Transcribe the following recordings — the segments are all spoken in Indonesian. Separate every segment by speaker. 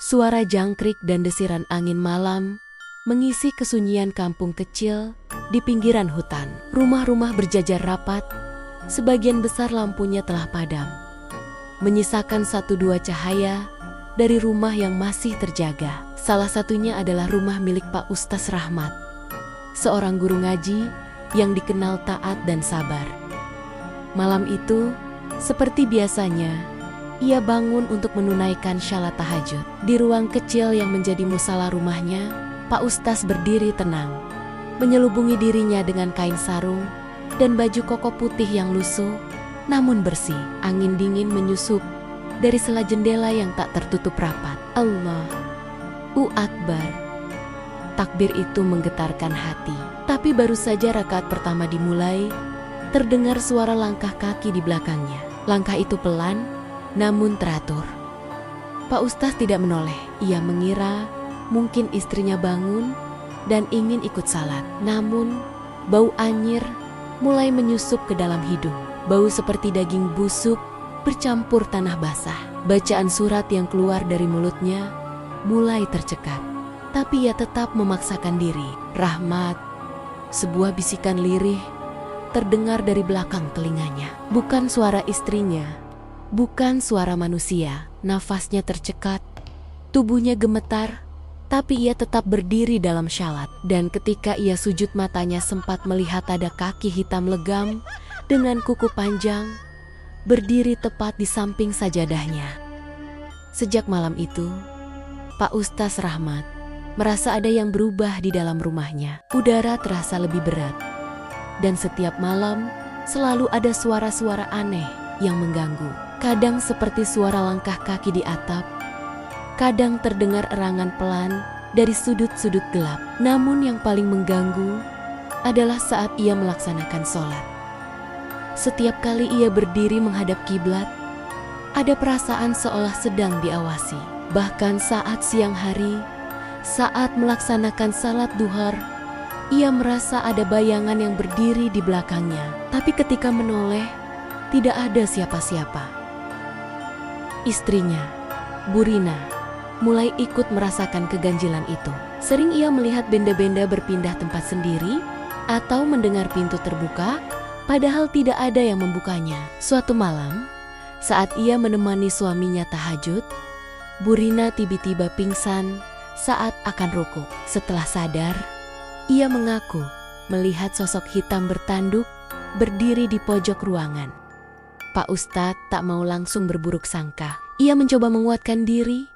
Speaker 1: Suara jangkrik dan desiran angin malam mengisi kesunyian kampung kecil di pinggiran hutan. Rumah-rumah berjajar rapat, sebagian besar lampunya telah padam, menyisakan satu dua cahaya dari rumah yang masih terjaga. Salah satunya adalah rumah milik Pak Ustaz Rahmat, seorang guru ngaji yang dikenal taat dan sabar. Malam itu, seperti biasanya, ia bangun untuk menunaikan syalat tahajud. Di ruang kecil yang menjadi musala rumahnya, Pak Ustaz berdiri tenang, menyelubungi dirinya dengan kain sarung dan baju koko putih yang lusuh namun bersih. Angin dingin menyusup dari sela jendela yang tak tertutup rapat. Allahu Akbar. Takbir itu menggetarkan hati. Tapi baru saja rakaat pertama dimulai, terdengar suara langkah kaki di belakangnya. Langkah itu pelan namun teratur. Pak Ustaz tidak menoleh. Ia mengira mungkin istrinya bangun dan ingin ikut salat. Namun bau anyir mulai menyusup ke dalam hidung. Bau seperti daging busuk bercampur tanah basah. Bacaan surat yang keluar dari mulutnya mulai tercekat. Tapi ia tetap memaksakan diri. Rahmat, sebuah bisikan lirih terdengar dari belakang telinganya. Bukan suara istrinya, bukan suara manusia. Nafasnya tercekat, tubuhnya gemetar, tapi ia tetap berdiri dalam syalat. Dan ketika ia sujud, matanya sempat melihat ada kaki hitam legam dengan kuku panjang berdiri tepat di samping sajadahnya. Sejak malam itu, Pak Ustaz Rahmat merasa ada yang berubah di dalam rumahnya. Udara terasa lebih berat, dan setiap malam selalu ada suara-suara aneh yang mengganggu. Kadang seperti suara langkah kaki di atap, kadang terdengar erangan pelan dari sudut-sudut gelap. Namun yang paling mengganggu adalah saat ia melaksanakan sholat. Setiap kali ia berdiri menghadap kiblat, ada perasaan seolah sedang diawasi. Bahkan saat siang hari, saat melaksanakan salat duhar, ia merasa ada bayangan yang berdiri di belakangnya. Tapi ketika menoleh, tidak ada siapa-siapa. Istrinya, Burina, mulai ikut merasakan keganjilan itu. Sering ia melihat benda-benda berpindah tempat sendiri atau mendengar pintu terbuka, padahal tidak ada yang membukanya. Suatu malam, saat ia menemani suaminya tahajud, Burina tiba-tiba pingsan saat akan rukuk. Setelah sadar, ia mengaku melihat sosok hitam bertanduk berdiri di pojok ruangan. Pak Ustadz tak mau langsung berburuk sangka. Ia mencoba menguatkan diri,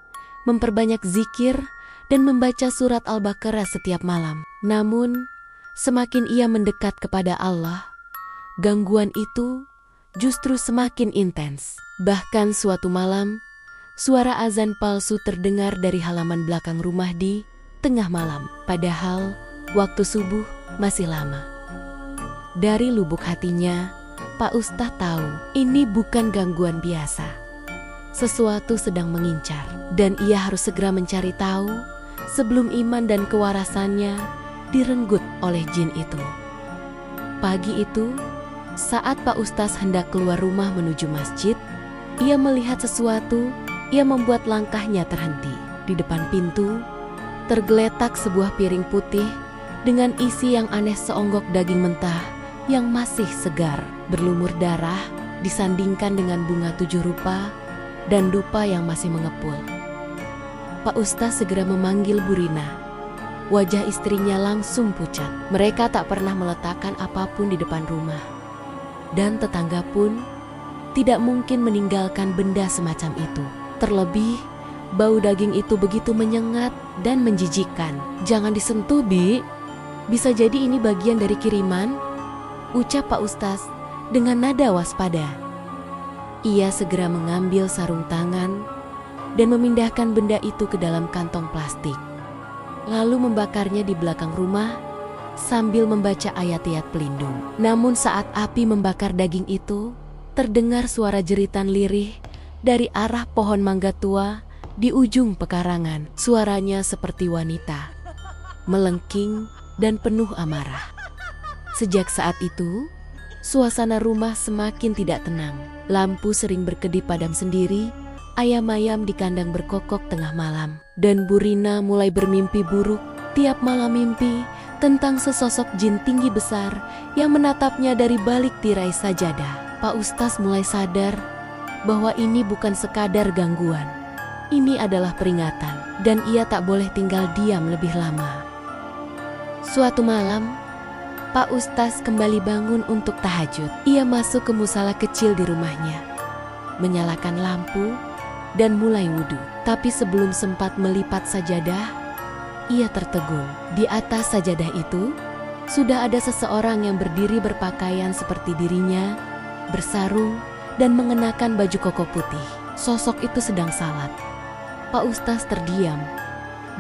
Speaker 1: memperbanyak zikir, dan membaca surat Al-Baqarah setiap malam. Namun, semakin ia mendekat kepada Allah, gangguan itu justru semakin intens. Bahkan suatu malam, suara azan palsu terdengar dari halaman belakang rumah di tengah malam. Padahal, waktu subuh masih lama. Dari lubuk hatinya, Pak Ustadz tahu ini bukan gangguan biasa. Sesuatu sedang mengincar, dan ia harus segera mencari tahu sebelum iman dan kewarasannya direnggut oleh jin itu. Pagi itu, saat Pak Ustadz hendak keluar rumah menuju masjid, ia melihat sesuatu yang membuat langkahnya terhenti. Di depan pintu, tergeletak sebuah piring putih dengan isi yang aneh, seonggok daging mentah yang masih segar, berlumur darah, disandingkan dengan bunga 7 rupa dan dupa yang masih mengepul. Pak Ustaz segera memanggil Burina. Wajah istrinya langsung pucat. Mereka tak pernah meletakkan apapun di depan rumah, dan tetangga pun tidak mungkin meninggalkan benda semacam itu. Terlebih, bau daging itu begitu menyengat dan menjijikkan. "Jangan disentuh, Bi. Bisa jadi ini bagian dari kiriman," ucap Pak Ustaz dengan nada waspada. Ia segera mengambil sarung tangan dan memindahkan benda itu ke dalam kantong plastik, lalu membakarnya di belakang rumah sambil membaca ayat-ayat pelindung. Namun saat api membakar daging itu, terdengar suara jeritan lirih dari arah pohon mangga tua di ujung pekarangan. Suaranya seperti wanita, melengking dan penuh amarah. Sejak saat itu, Suasana rumah semakin tidak tenang. Lampu sering berkedip padam sendiri, ayam-ayam di kandang berkokok tengah malam. Dan Bu Rina mulai bermimpi buruk. Tiap malam mimpi tentang sesosok jin tinggi besar yang menatapnya dari balik tirai sajadah. Pak Ustaz mulai sadar bahwa ini bukan sekadar gangguan. Ini adalah peringatan, dan ia tak boleh tinggal diam lebih lama. Suatu malam, Pak Ustaz kembali bangun untuk tahajud. Ia masuk ke musala kecil di rumahnya, menyalakan lampu, dan mulai wudhu. Tapi sebelum sempat melipat sajadah, ia tertegun. Di atas sajadah itu, sudah ada seseorang yang berdiri berpakaian seperti dirinya, bersarung, dan mengenakan baju koko putih. Sosok itu sedang salat. Pak Ustaz terdiam,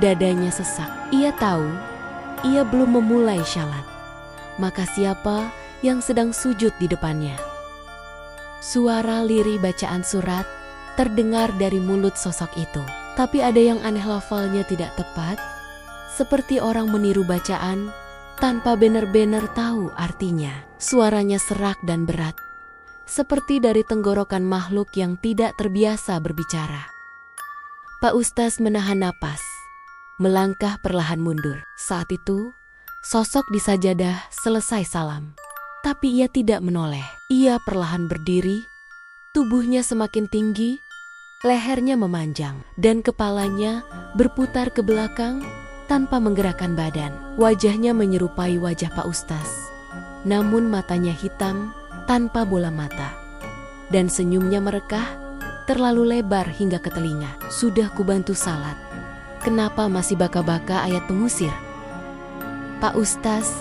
Speaker 1: dadanya sesak. Ia tahu, ia belum memulai syalat. Maka siapa yang sedang sujud di depannya? Suara lirih bacaan surat terdengar dari mulut sosok itu. Tapi ada yang aneh, lafalnya tidak tepat, seperti orang meniru bacaan tanpa benar-benar tahu artinya. Suaranya serak dan berat, seperti dari tenggorokan makhluk yang tidak terbiasa berbicara. Pak Ustaz menahan napas, melangkah perlahan mundur. Saat itu, sosok di sajadah selesai salam. Tapi ia tidak menoleh. Ia perlahan berdiri, tubuhnya semakin tinggi, lehernya memanjang, dan kepalanya berputar ke belakang tanpa menggerakkan badan. Wajahnya menyerupai wajah Pak Ustaz, namun matanya hitam tanpa bola mata, dan senyumnya merekah terlalu lebar hingga ke telinga. Sudah kubantu salat, kenapa masih baka-baka ayat pengusir? Pak Ustaz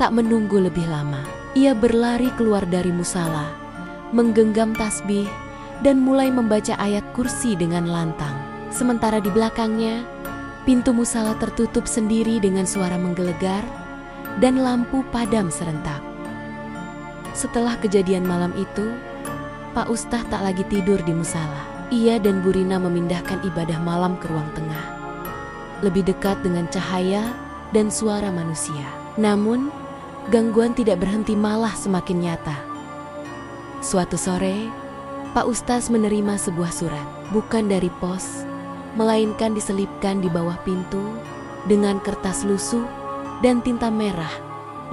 Speaker 1: tak menunggu lebih lama. Ia berlari keluar dari musala, menggenggam tasbih, dan mulai membaca ayat kursi dengan lantang. Sementara di belakangnya, pintu musala tertutup sendiri dengan suara menggelegar, dan lampu padam serentak. Setelah kejadian malam itu, Pak Ustaz tak lagi tidur di musala. Ia dan Bu Rina memindahkan ibadah malam ke ruang tengah, lebih dekat dengan cahaya dan suara manusia. Namun, gangguan tidak berhenti, malah semakin nyata. Suatu sore, Pak Ustaz menerima sebuah surat, bukan dari pos, melainkan diselipkan di bawah pintu dengan kertas lusuh dan tinta merah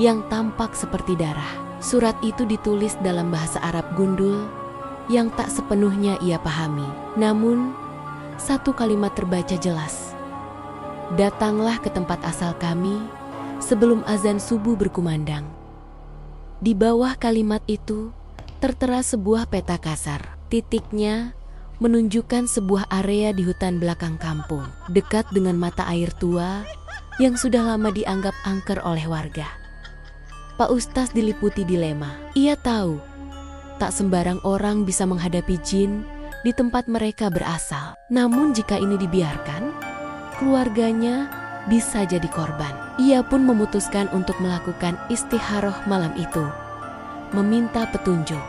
Speaker 1: yang tampak seperti darah. Surat itu ditulis dalam bahasa Arab gundul yang tak sepenuhnya ia pahami. Namun, satu kalimat terbaca jelas. Datanglah ke tempat asal kami sebelum azan subuh berkumandang. Di bawah kalimat itu tertera sebuah peta kasar. Titiknya menunjukkan sebuah area di hutan belakang kampung, dekat dengan mata air tua yang sudah lama dianggap angker oleh warga. Pak Ustaz diliputi dilema. Ia tahu tak sembarang orang bisa menghadapi jin di tempat mereka berasal. Namun jika ini dibiarkan, keluarganya bisa jadi korban. Ia pun memutuskan untuk melakukan istikharah malam itu, meminta petunjuk.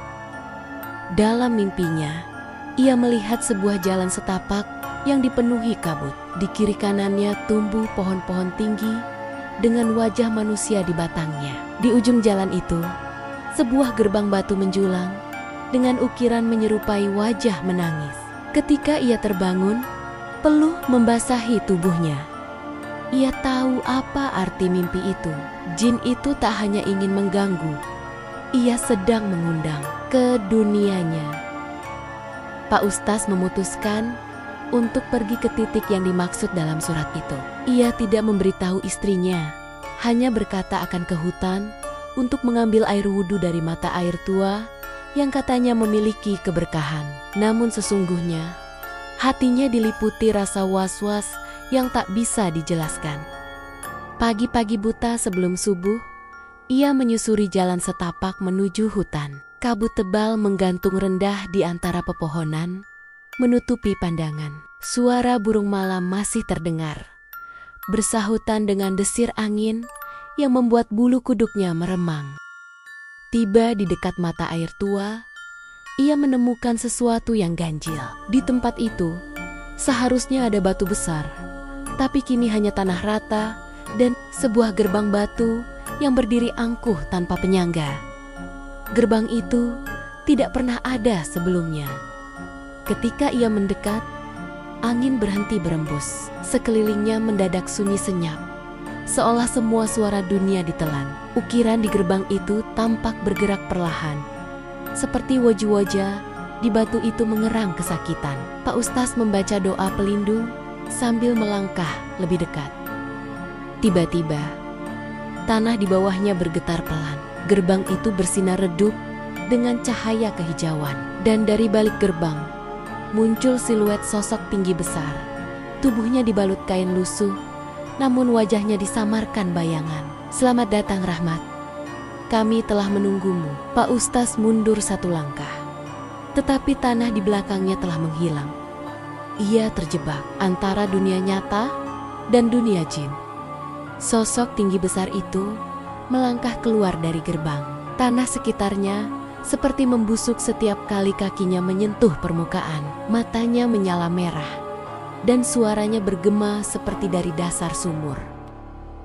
Speaker 1: Dalam mimpinya, ia melihat sebuah jalan setapak yang dipenuhi kabut. Di kiri kanannya tumbuh pohon-pohon tinggi dengan wajah manusia di batangnya. Di ujung jalan itu, sebuah gerbang batu menjulang dengan ukiran menyerupai wajah menangis. Ketika ia terbangun, peluh membasahi tubuhnya. Ia tahu apa arti mimpi itu. Jin itu tak hanya ingin mengganggu, ia sedang mengundang ke dunianya. Pak Ustaz memutuskan untuk pergi ke titik yang dimaksud dalam surat itu. Ia tidak memberitahu istrinya, hanya berkata akan ke hutan untuk mengambil air wudhu dari mata air tua yang katanya memiliki keberkahan. Namun sesungguhnya, hatinya diliputi rasa was-was yang tak bisa dijelaskan. Pagi-pagi buta sebelum subuh, ia menyusuri jalan setapak menuju hutan. Kabut tebal menggantung rendah di antara pepohonan, menutupi pandangan. Suara burung malam masih terdengar, bersahutan dengan desir angin yang membuat bulu kuduknya meremang. Tiba di dekat mata air tua, ia menemukan sesuatu yang ganjil. Di tempat itu, seharusnya ada batu besar, tapi kini hanya tanah rata dan sebuah gerbang batu yang berdiri angkuh tanpa penyangga. Gerbang itu tidak pernah ada sebelumnya. Ketika ia mendekat, angin berhenti berembus. Sekelilingnya mendadak sunyi senyap, seolah semua suara dunia ditelan. Ukiran di gerbang itu tampak bergerak perlahan, seperti wajah-wajah di batu itu mengerang kesakitan. Pak Ustaz membaca doa pelindung sambil melangkah lebih dekat. Tiba-tiba, tanah di bawahnya bergetar pelan. Gerbang itu bersinar redup dengan cahaya kehijauan. Dan dari balik gerbang, muncul siluet sosok tinggi besar. Tubuhnya dibalut kain lusuh, namun wajahnya disamarkan bayangan. "Selamat datang, Rahmat. Kami telah menunggumu." Pak Ustaz mundur satu langkah, tetapi tanah di belakangnya telah menghilang. Ia terjebak antara dunia nyata dan dunia jin. Sosok tinggi besar itu melangkah keluar dari gerbang. Tanah sekitarnya seperti membusuk setiap kali kakinya menyentuh permukaan. Matanya menyala merah, dan suaranya bergema seperti dari dasar sumur.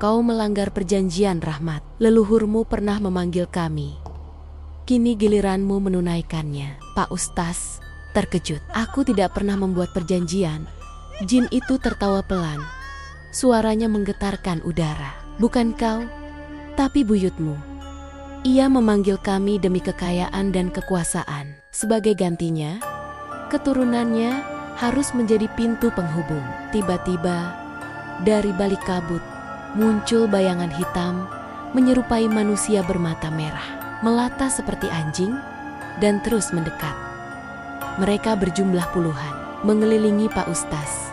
Speaker 1: "Kau melanggar perjanjian, Rahmat. Leluhurmu pernah memanggil kami. Kini giliranmu menunaikannya." Pak Ustaz terkejut. "Aku tidak pernah membuat perjanjian." Jin itu tertawa pelan. Suaranya menggetarkan udara. "Bukan kau, tapi buyutmu. Ia memanggil kami demi kekayaan dan kekuasaan. Sebagai gantinya, keturunannya harus menjadi pintu penghubung." Tiba-tiba, dari balik kabut, muncul bayangan hitam menyerupai manusia bermata merah, melata seperti anjing, dan terus mendekat. Mereka berjumlah puluhan, mengelilingi Pak Ustaz,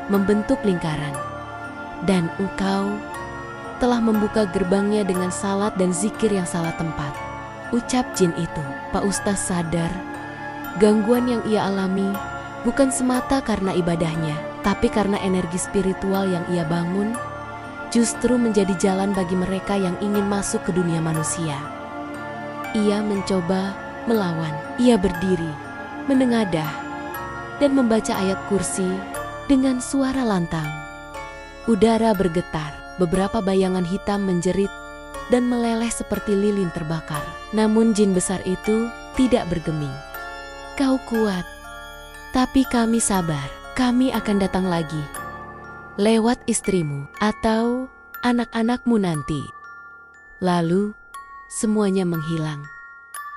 Speaker 1: membentuk lingkaran. "Dan engkau telah membuka gerbangnya dengan salat dan zikir yang salah tempat," ucap jin itu. Pak Ustaz sadar, gangguan yang ia alami bukan semata karena ibadahnya, tapi karena energi spiritual yang ia bangun justru menjadi jalan bagi mereka yang ingin masuk ke dunia manusia. Ia mencoba melawan. Ia berdiri, menengadah, dan membaca ayat kursi dengan suara lantang. Udara bergetar, beberapa bayangan hitam menjerit dan meleleh seperti lilin terbakar. Namun jin besar itu tidak bergeming. "Kau kuat, tapi kami sabar. Kami akan datang lagi, lewat istrimu atau anak-anakmu nanti." Lalu semuanya menghilang.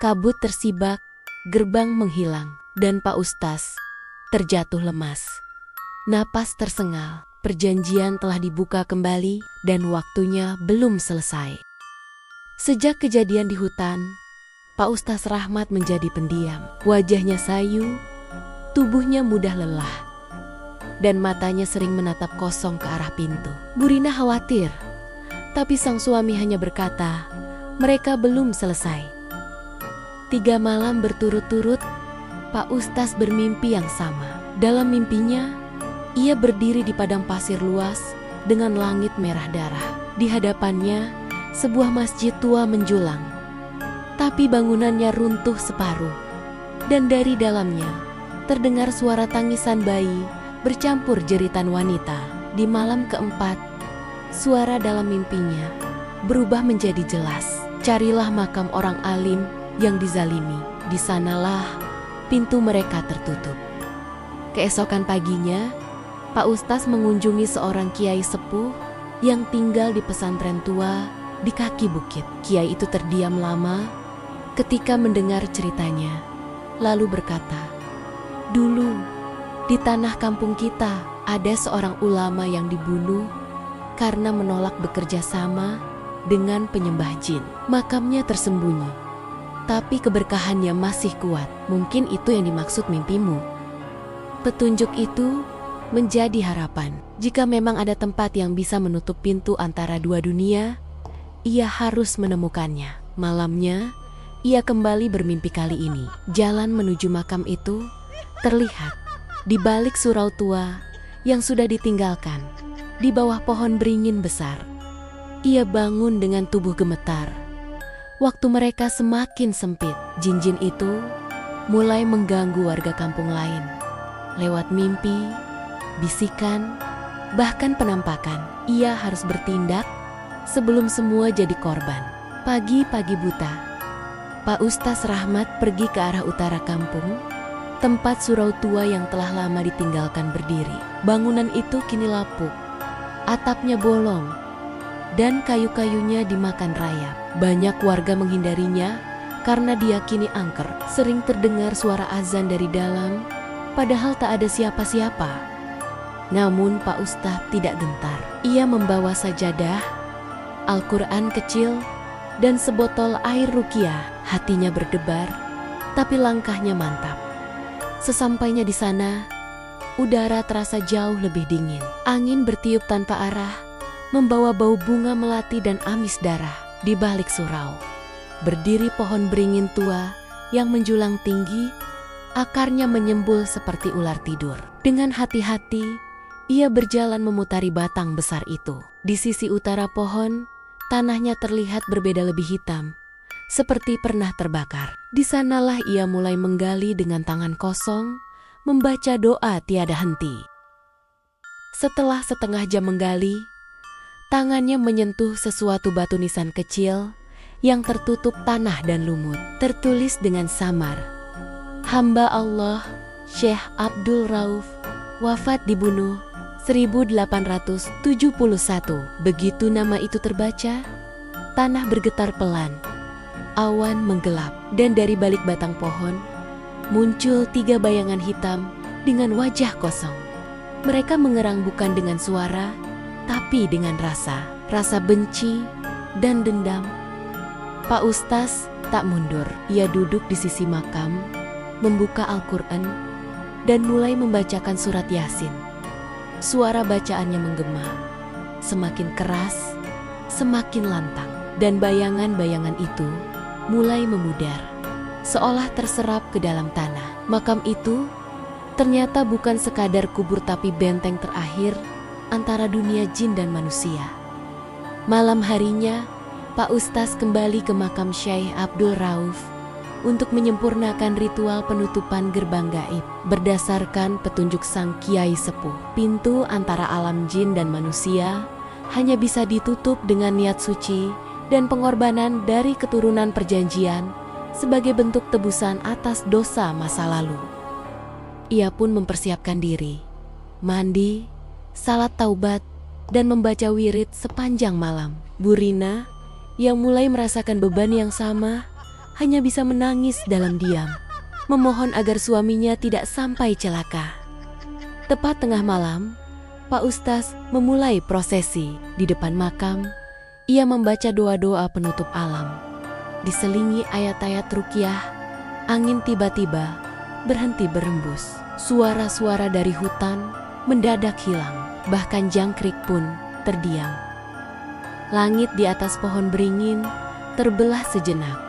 Speaker 1: Kabut tersibak, gerbang menghilang, dan Pak Ustaz terjatuh lemas. Napas tersengal. Perjanjian telah dibuka kembali dan waktunya belum selesai. Sejak kejadian di hutan, Pak Ustaz Rahmat menjadi pendiam. Wajahnya sayu, tubuhnya mudah lelah, dan matanya sering menatap kosong ke arah pintu. Bu Rina khawatir, tapi sang suami hanya berkata, "Mereka belum selesai." 3 malam berturut-turut, Pak Ustaz bermimpi yang sama. Dalam mimpinya, ia berdiri di padang pasir luas dengan langit merah darah. Di hadapannya, sebuah masjid tua menjulang, tapi bangunannya runtuh separuh. Dan dari dalamnya, terdengar suara tangisan bayi bercampur jeritan wanita. Di malam keempat, suara dalam mimpinya berubah menjadi jelas. "Carilah makam orang alim yang dizalimi. Di sanalah pintu mereka tertutup." Keesokan paginya, Pak Ustaz mengunjungi seorang kiai sepuh yang tinggal di pesantren tua di kaki bukit. Kiai itu terdiam lama ketika mendengar ceritanya, lalu berkata, "Dulu, di tanah kampung kita ada seorang ulama yang dibunuh karena menolak bekerja sama dengan penyembah jin. Makamnya tersembunyi, tapi keberkahannya masih kuat. Mungkin itu yang dimaksud mimpimu." Petunjuk itu menjadi harapan. Jika memang ada tempat yang bisa menutup pintu antara dua dunia, ia harus menemukannya. Malamnya, ia kembali bermimpi kali ini. Jalan menuju makam itu terlihat di balik surau tua yang sudah ditinggalkan, di bawah pohon beringin besar. Ia bangun dengan tubuh gemetar. Waktu mereka semakin sempit, jin-jin itu mulai mengganggu warga kampung lain. Lewat mimpi, bisikan, bahkan penampakan, ia harus bertindak sebelum semua jadi korban. Pagi-pagi buta, Pak Ustaz Rahmat pergi ke arah utara kampung, tempat surau tua yang telah lama ditinggalkan berdiri. Bangunan itu kini lapuk, atapnya bolong, dan kayu-kayunya dimakan rayap. Banyak warga menghindarinya karena diyakini angker. Sering terdengar suara azan dari dalam, padahal tak ada siapa-siapa. Namun Pak Ustaz tidak gentar. Ia membawa sajadah, Al-Quran kecil, dan sebotol air ruqyah. Hatinya berdebar, tapi langkahnya mantap. Sesampainya di sana, udara terasa jauh lebih dingin. Angin bertiup tanpa arah, membawa bau bunga melati dan amis darah. Di balik surau, berdiri pohon beringin tua yang menjulang tinggi, akarnya menyembul seperti ular tidur. Dengan hati-hati, ia berjalan memutari batang besar itu. Di sisi utara pohon, tanahnya terlihat berbeda lebih hitam, seperti pernah terbakar. Di sanalah ia mulai menggali dengan tangan kosong, membaca doa tiada henti. Setelah setengah jam menggali, tangannya menyentuh sesuatu batu nisan kecil yang tertutup tanah dan lumut. Tertulis dengan samar, "Hamba Allah, Syekh Abdul Rauf, wafat dibunuh 1871. Begitu nama itu terbaca, tanah bergetar pelan. Awan menggelap, dan dari balik batang pohon muncul 3 bayangan hitam dengan wajah kosong. Mereka mengerang bukan dengan suara, tapi dengan rasa benci dan dendam. Pak Ustaz tak mundur. Ia duduk di sisi makam, membuka Al-Quran, dan mulai membacakan surat Yasin. Suara bacaannya menggema, semakin keras, semakin lantang, dan bayangan-bayangan itu mulai memudar, seolah terserap ke dalam tanah. Makam itu ternyata bukan sekadar kubur tapi benteng terakhir antara dunia jin dan manusia. Malam harinya, Pak Ustaz kembali ke makam Syekh Abdul Rauf untuk menyempurnakan ritual penutupan gerbang gaib. Berdasarkan petunjuk sang kiai sepuh, pintu antara alam jin dan manusia hanya bisa ditutup dengan niat suci dan pengorbanan dari keturunan perjanjian sebagai bentuk tebusan atas dosa masa lalu. Ia pun mempersiapkan diri, mandi, salat taubat, dan membaca wirid sepanjang malam. Burina, yang mulai merasakan beban yang sama, hanya bisa menangis dalam diam, memohon agar suaminya tidak sampai celaka. Tepat tengah malam, Pak Ustaz memulai prosesi. Di depan makam, ia membaca doa-doa penutup alam. Diselingi ayat-ayat ruqyah, angin tiba-tiba berhenti berembus. Suara-suara dari hutan mendadak hilang, bahkan jangkrik pun terdiam. Langit di atas pohon beringin terbelah sejenak,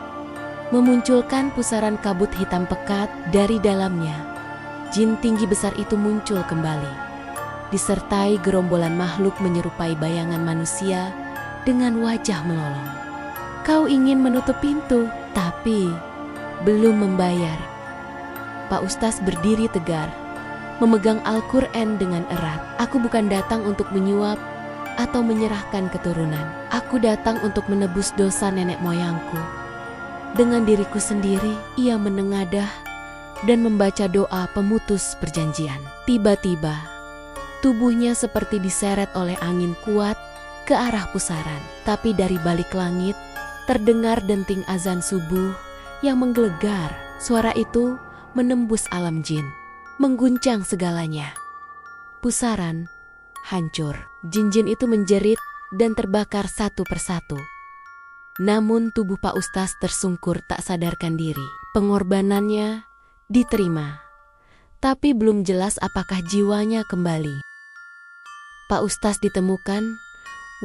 Speaker 1: memunculkan pusaran kabut hitam pekat dari dalamnya. Jin tinggi besar itu muncul kembali, disertai gerombolan makhluk menyerupai bayangan manusia dengan wajah melolong. "Kau ingin menutup pintu, tapi belum membayar." Pak Ustaz berdiri tegar, memegang Al-Quran dengan erat. "Aku bukan datang untuk menyuap atau menyerahkan keturunan. Aku datang untuk menebus dosa nenek moyangku. Dengan diriku sendiri," ia menengadah dan membaca doa pemutus perjanjian. Tiba-tiba, tubuhnya seperti diseret oleh angin kuat ke arah pusaran. Tapi dari balik langit, terdengar denting azan subuh yang menggelegar. Suara itu menembus alam jin, mengguncang segalanya. Pusaran hancur. Jin-jin itu menjerit dan terbakar satu persatu. Namun tubuh Pak Ustaz tersungkur tak sadarkan diri. Pengorbanannya diterima, tapi belum jelas apakah jiwanya kembali. Pak Ustaz ditemukan,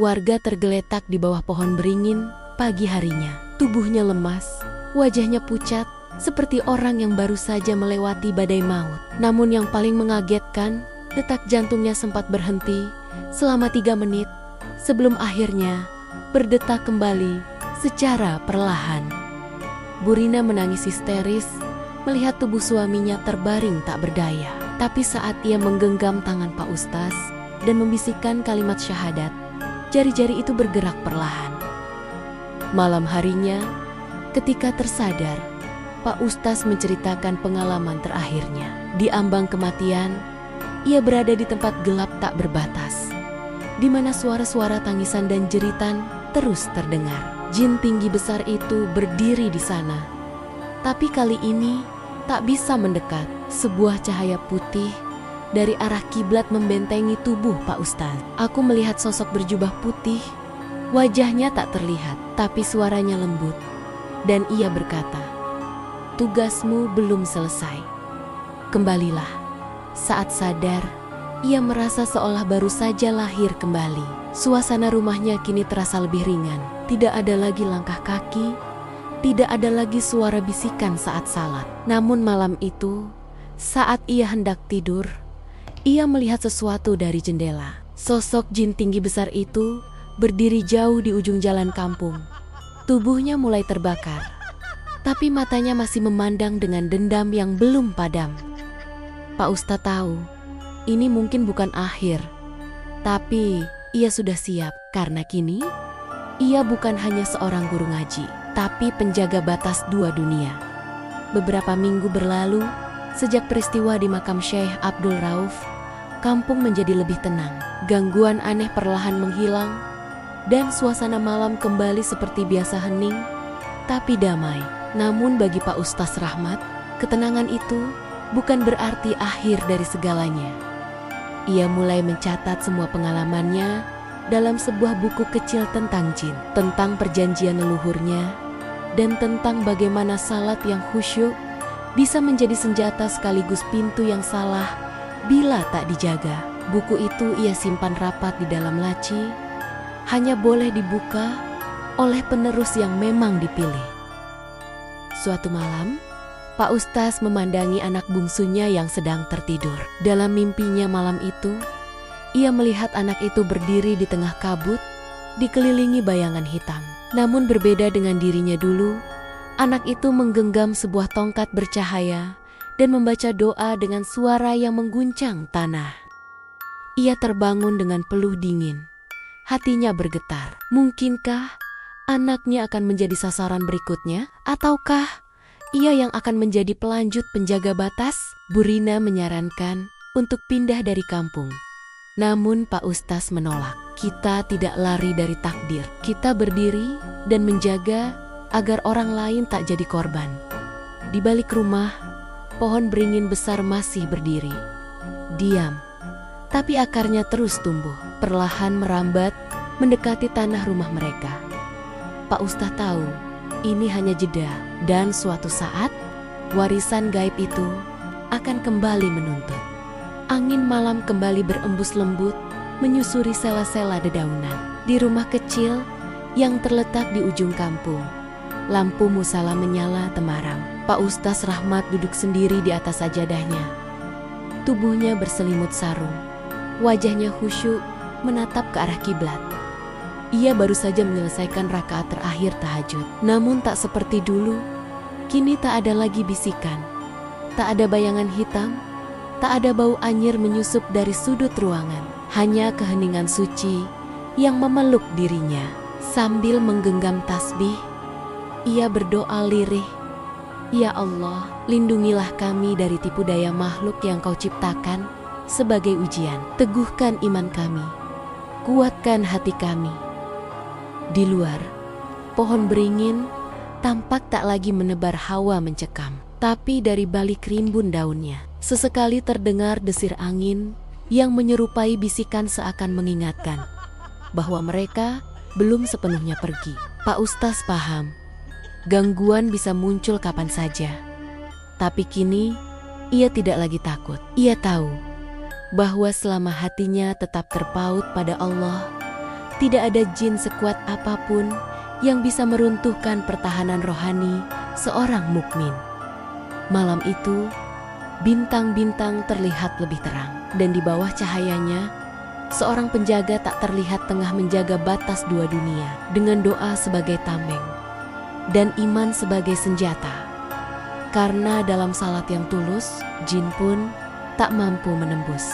Speaker 1: warga tergeletak di bawah pohon beringin pagi harinya. Tubuhnya lemas, wajahnya pucat, seperti orang yang baru saja melewati badai maut. Namun yang paling mengagetkan, detak jantungnya sempat berhenti selama 3 menit sebelum akhirnya berdetak kembali secara perlahan. Burina menangis histeris melihat tubuh suaminya terbaring tak berdaya. Tapi saat ia menggenggam tangan Pak Ustaz dan membisikkan kalimat syahadat, jari-jari itu bergerak perlahan. Malam harinya, Ketika tersadar, Pak Ustaz menceritakan pengalaman terakhirnya. Di ambang kematian, ia berada di tempat gelap tak berbatas, di mana suara-suara tangisan dan jeritan terus terdengar. Jin tinggi besar itu berdiri di sana, tapi kali ini tak bisa mendekat. Sebuah cahaya putih dari arah kiblat membentengi tubuh Pak Ustaz. Aku melihat sosok berjubah putih, wajahnya tak terlihat, tapi suaranya lembut. Dan ia berkata, "Tugasmu belum selesai. Kembalilah." Saat sadar, ia merasa seolah baru saja lahir kembali. Suasana rumahnya kini terasa lebih ringan. Tidak ada lagi langkah kaki, tidak ada lagi suara bisikan saat salat. Namun malam itu, saat ia hendak tidur, ia melihat sesuatu dari jendela. Sosok jin tinggi besar itu berdiri jauh di ujung jalan kampung. Tubuhnya mulai terbakar, tapi matanya masih memandang dengan dendam yang belum padam. Pak Ustadz tahu, ini mungkin bukan akhir, tapi ia sudah siap karena kini ia bukan hanya seorang guru ngaji, tapi penjaga batas dua dunia. Beberapa minggu berlalu, sejak peristiwa di makam Syekh Abdul Rauf, kampung menjadi lebih tenang. Gangguan aneh perlahan menghilang, dan suasana malam kembali seperti biasa hening, tapi damai. Namun bagi Pak Ustaz Rahmat, ketenangan itu bukan berarti akhir dari segalanya. Ia mulai mencatat semua pengalamannya dalam sebuah buku kecil tentang jin, tentang perjanjian leluhurnya, dan tentang bagaimana salat yang khusyuk bisa menjadi senjata sekaligus pintu yang salah bila tak dijaga. Buku itu ia simpan rapat di dalam laci, hanya boleh dibuka oleh penerus yang memang dipilih. Suatu malam, Pak Ustaz memandangi anak bungsunya yang sedang tertidur. Dalam mimpinya malam itu, ia melihat anak itu berdiri di tengah kabut, dikelilingi bayangan hitam. Namun berbeda dengan dirinya dulu, anak itu menggenggam sebuah tongkat bercahaya dan membaca doa dengan suara yang mengguncang tanah. Ia terbangun dengan peluh dingin. Hatinya bergetar. Mungkinkah anaknya akan menjadi sasaran berikutnya? Ataukah ia yang akan menjadi pelanjut penjaga batas? Bu Rina menyarankan untuk pindah dari kampung. Namun Pak Ustaz menolak. Kita tidak lari dari takdir. Kita berdiri dan menjaga agar orang lain tak jadi korban. Di balik rumah, pohon beringin besar masih berdiri. Diam, tapi akarnya terus tumbuh, perlahan merambat mendekati tanah rumah mereka. Pak Ustaz tahu ini hanya jeda, dan suatu saat warisan gaib itu akan kembali menuntut. Angin malam kembali berembus lembut, menyusuri sela-sela dedaunan. Di rumah kecil yang terletak di ujung kampung, lampu musala menyala temaram. Pak Ustaz Rahmat duduk sendiri di atas sajadahnya. Tubuhnya berselimut sarung, wajahnya khusyuk menatap ke arah kiblat. Ia baru saja menyelesaikan rakaat terakhir tahajud. Namun tak seperti dulu, kini tak ada lagi bisikan, tak ada bayangan hitam, tak ada bau anyir menyusup dari sudut ruangan. Hanya keheningan suci yang memeluk dirinya. Sambil menggenggam tasbih, ia berdoa lirih, "Ya Allah, lindungilah kami dari tipu daya makhluk yang Kau ciptakan sebagai ujian. Teguhkan iman kami, kuatkan hati kami." Di luar, pohon beringin tampak tak lagi menebar hawa mencekam. Tapi dari balik rimbun daunnya, sesekali terdengar desir angin yang menyerupai bisikan seakan mengingatkan bahwa mereka belum sepenuhnya pergi. Pak Ustaz paham, gangguan bisa muncul kapan saja. Tapi kini, ia tidak lagi takut. Ia tahu bahwa selama hatinya tetap terpaut pada Allah, tidak ada jin sekuat apapun yang bisa meruntuhkan pertahanan rohani seorang mukmin. Malam itu, bintang-bintang terlihat lebih terang, dan di bawah cahayanya, seorang penjaga tak terlihat tengah menjaga batas dua dunia dengan doa sebagai tameng dan iman sebagai senjata. Karena dalam salat yang tulus, jin pun tak mampu menembus.